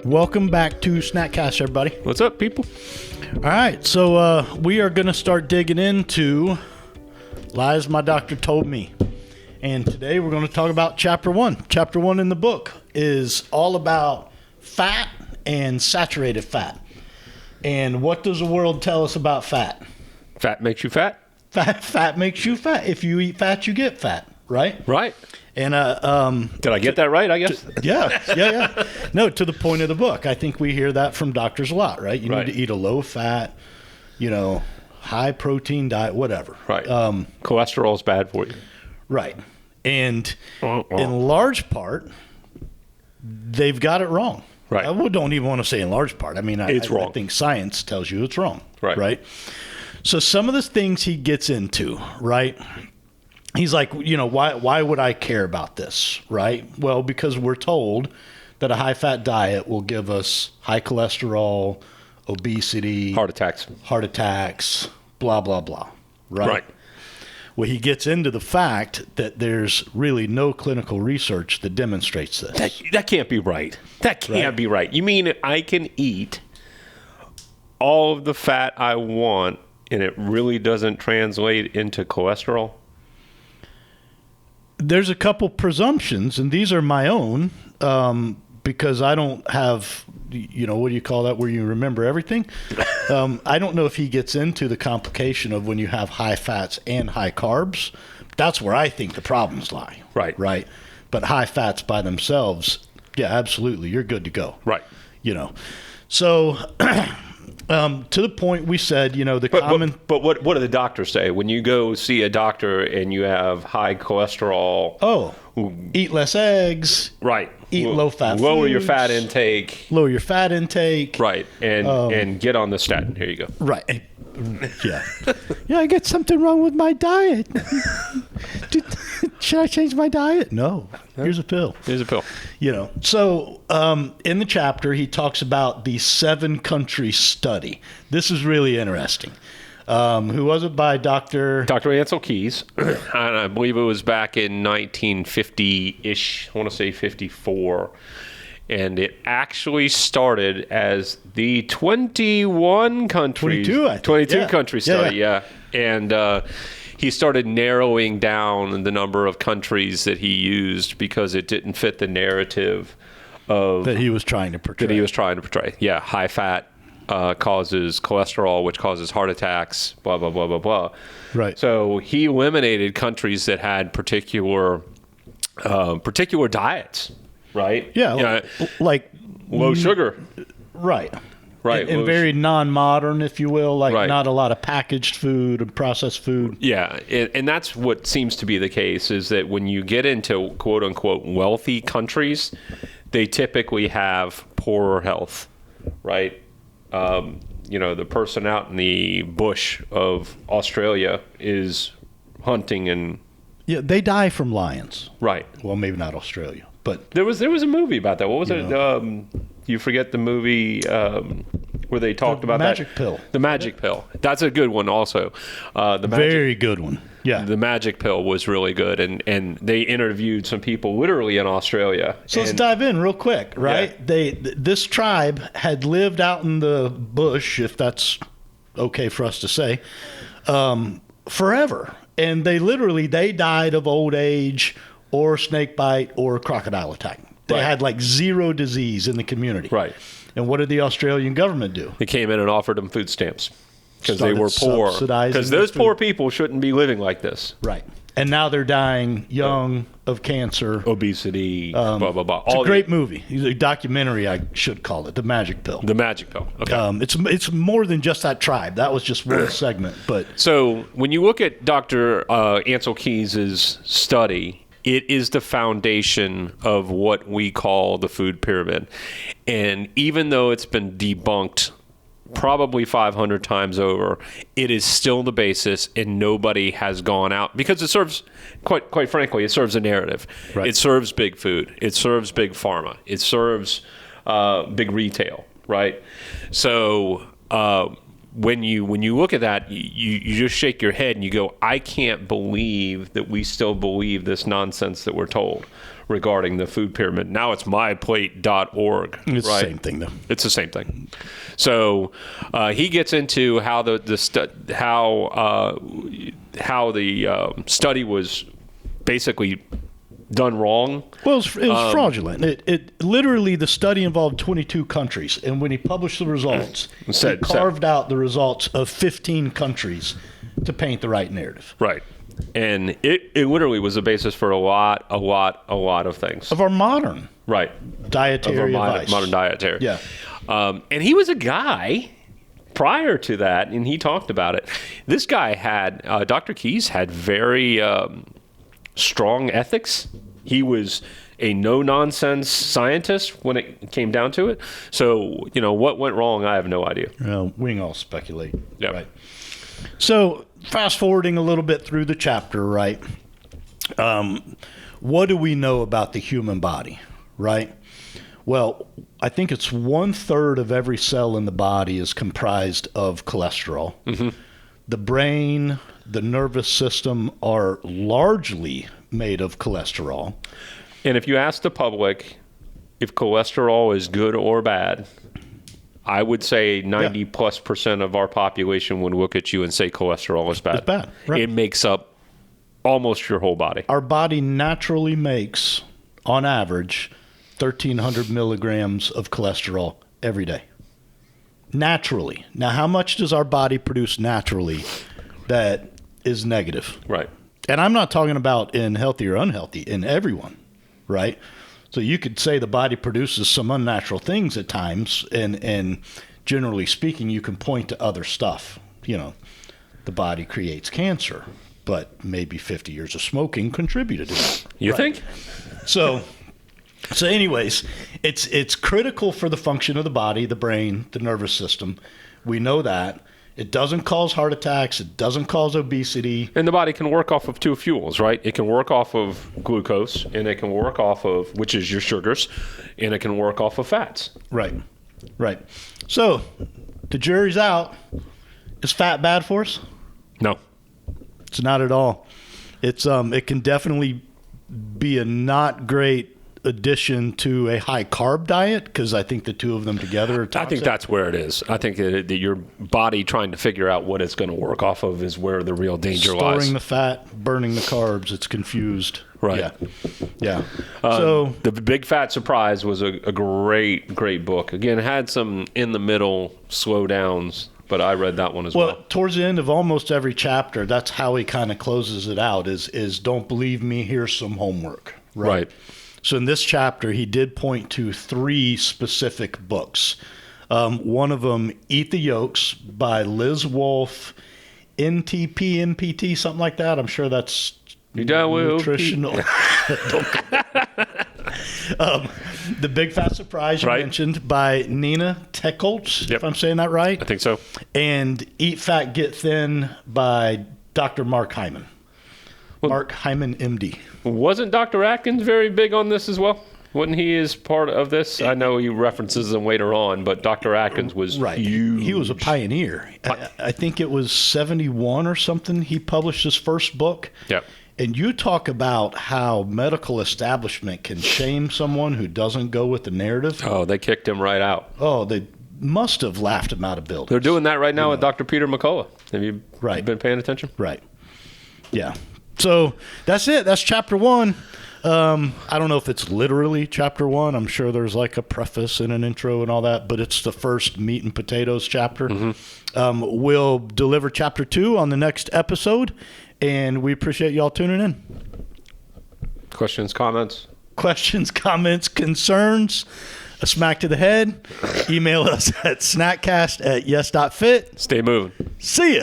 Welcome back to Snackcast, everybody. What's up, people? All right, so we are going to start digging into Lies My Doctor Told Me. And today we're going to talk about Chapter 1. Chapter 1 in the book is all about fat and saturated fat. And what does the world tell us about fat? Fat makes you fat? Fat makes you fat. If you eat fat, you get fat, right? Right. And did I get that right, I guess? Yeah. No, to the point of the book. I think we hear that from doctors a lot, right? You need to eat a low fat, high protein diet, whatever. Right. Cholesterol's bad for you. Right. And in large part, they've got it wrong. Right. I don't even want to say in large part. I mean, it's wrong. I think science tells you it's wrong. Right. So some of the things he gets into, right? He's like, why would I care about this, right? Well, because we're told that a high-fat diet will give us high cholesterol, obesity, heart attacks, blah, blah, blah, right? Well, he gets into the fact that there's really no clinical research that demonstrates this. That can't be right. That can't be right. You mean I can eat all of the fat I want and it really doesn't translate into cholesterol? There's a couple presumptions, and these are my own, because I don't have, what do you call that, where you remember everything? I don't know if he gets into the complication of when you have high fats and high carbs. That's where I think the problems lie. Right. But high fats by themselves, yeah, absolutely, you're good to go. Right. So to the point we said, But what do the doctors say? When you go see a doctor and you have high cholesterol. Oh, eat less eggs. Right. Eat low-fat Lower foods. your fat intake. Lower your fat intake. Right. And get on the statin. Here you go. Right. Yeah. I got something wrong with my diet. Should I change my diet? No. Here's a pill. So in the chapter, he talks about the 7-country study. This is really interesting. Who was it by Dr. Ancel Keys. And I believe it was back in 1950-ish. I want to say 54. And it actually started as the 21 countries. 22 country study, yeah. And he started narrowing down the number of countries that he used because it didn't fit the narrative of that he was trying to portray. Yeah, high fat causes cholesterol, which causes heart attacks, blah, blah, blah, blah, blah. Right. So he eliminated countries that had particular diets. Right? Yeah, like low sugar. Right. And very non-modern, if you will, not a lot of packaged food and processed food. Yeah, and that's what seems to be the case, is that when you get into quote-unquote wealthy countries, they typically have poorer health, right? The person out in the bush of Australia is hunting and... Yeah, they die from lions. Right. Well, maybe not Australia. But there was a movie about that. What was it? You forget the movie where they talked about Magic Pill. The Magic Pill. That's a good one also. Very good one. Yeah. The Magic Pill was really good, and they interviewed some people literally in Australia. So let's dive in real quick, right? Yeah. This tribe had lived out in the bush, if that's okay for us to say, forever. And they died of old age or snake bite or crocodile attack. They had like zero disease in the community. Right. And what did the Australian government do? They came in and offered them food stamps because they were poor. Because those poor people shouldn't be living like this. Right. And now they're dying young of cancer. Obesity, blah, blah, blah. It's a great movie. It's a documentary, I should call it, The Magic Pill. The Magic Pill. Okay. It's more than just that tribe. That was just one segment. But so when you look at Dr. Ancel Keys' study, it is the foundation of what we call the food pyramid. And even though it's been debunked probably 500 times over, it is still the basis, and nobody has gone out because it serves, quite frankly, it serves a narrative. Right. It serves big food. It serves big pharma. It serves big retail, right? So when you look at that, you just shake your head and you go, I can't believe that we still believe this nonsense that we're told regarding the food pyramid. Now it's myplate.org. It's right? the same thing, though. It's the same thing. So he gets into how the study was basically done wrong. Well, it was fraudulent. It literally, the study involved 22 countries, and when he published the results, he carved out the results of 15 countries to paint the right narrative. Right. And it literally was the basis for a lot of things. Of our modern of dietary our advice. modern dietary. Yeah. And he was a guy prior to that, and he talked about it. This guy had, Dr. Keyes had very strong ethics. He was a no-nonsense scientist when it came down to it. So, what went wrong, I have no idea. We can all speculate. Yep. Right. So, fast forwarding a little bit through the chapter, right? What do we know about the human body, right? Well, I think it's 1/3 of every cell in the body is comprised of cholesterol. Mm-hmm. The brain, the nervous system are largely made of cholesterol. And if you ask the public if cholesterol is good or bad, I would say 90+% of our population would look at you and say cholesterol is bad. It's bad, right. It makes up almost your whole body. Our body naturally makes, on average, 1,300 milligrams of cholesterol every day. Naturally. Now, how much does our body produce naturally that is negative? Right. And I'm not talking about in healthy or unhealthy, in everyone, right? So you could say the body produces some unnatural things at times, and generally speaking, you can point to other stuff. The body creates cancer, but maybe 50 years of smoking contributed to that. You think? So anyways, it's critical for the function of the body, the brain, the nervous system. We know that. It doesn't cause heart attacks. It doesn't cause obesity. And the body can work off of two fuels, right? It can work off of glucose, and it can work off of, which is your sugars, and it can work off of fats. Right. So the jury's out. Is fat bad for us? No. It's not at all. It's it can definitely be a not great addition to a high carb diet, because I think the two of them together are toxic. I think that's where it is. I think that your body trying to figure out what it's going to work off of is where the real danger lies. Storing the fat, burning the carbs. It's confused. Right. Yeah. So The Big Fat Surprise was a great book. Again, it had some in the middle slowdowns, but I read that one as well. Well, towards the end of almost every chapter, that's how he kind of closes it out is don't believe me, here's some homework. Right. So in this chapter, he did point to 3 specific books. One of them, Eat the Yolks by Liz Wolfe, NTP, MPT, something like that. I'm sure that's nutritional. The Big Fat Surprise you mentioned by Nina Teicholz, if I'm saying that right. I think so. And Eat Fat, Get Thin by Dr. Mark Hyman. Mark Hyman, MD. Wasn't Dr. Atkins very big on this as well? Wasn't he as part of this? I know he references them later on, but Dr. Atkins was huge. He was a pioneer. I think it was 71 or something he published his first book. Yep. And you talk about how medical establishment can shame someone who doesn't go with the narrative. Oh, they kicked him right out. Oh, they must have laughed him out of buildings. They're doing that right now with Dr. Peter McCullough. Have you been paying attention? Right. Yeah. So that's it. That's chapter 1. I don't know if it's literally chapter 1. I'm sure there's like a preface and an intro and all that, but it's the first meat and potatoes chapter. Mm-hmm. We'll deliver chapter 2 on the next episode, and we appreciate y'all tuning in. Questions, comments, concerns, a smack to the head. Email us at snackcast@yes.fit. Stay moving. See ya.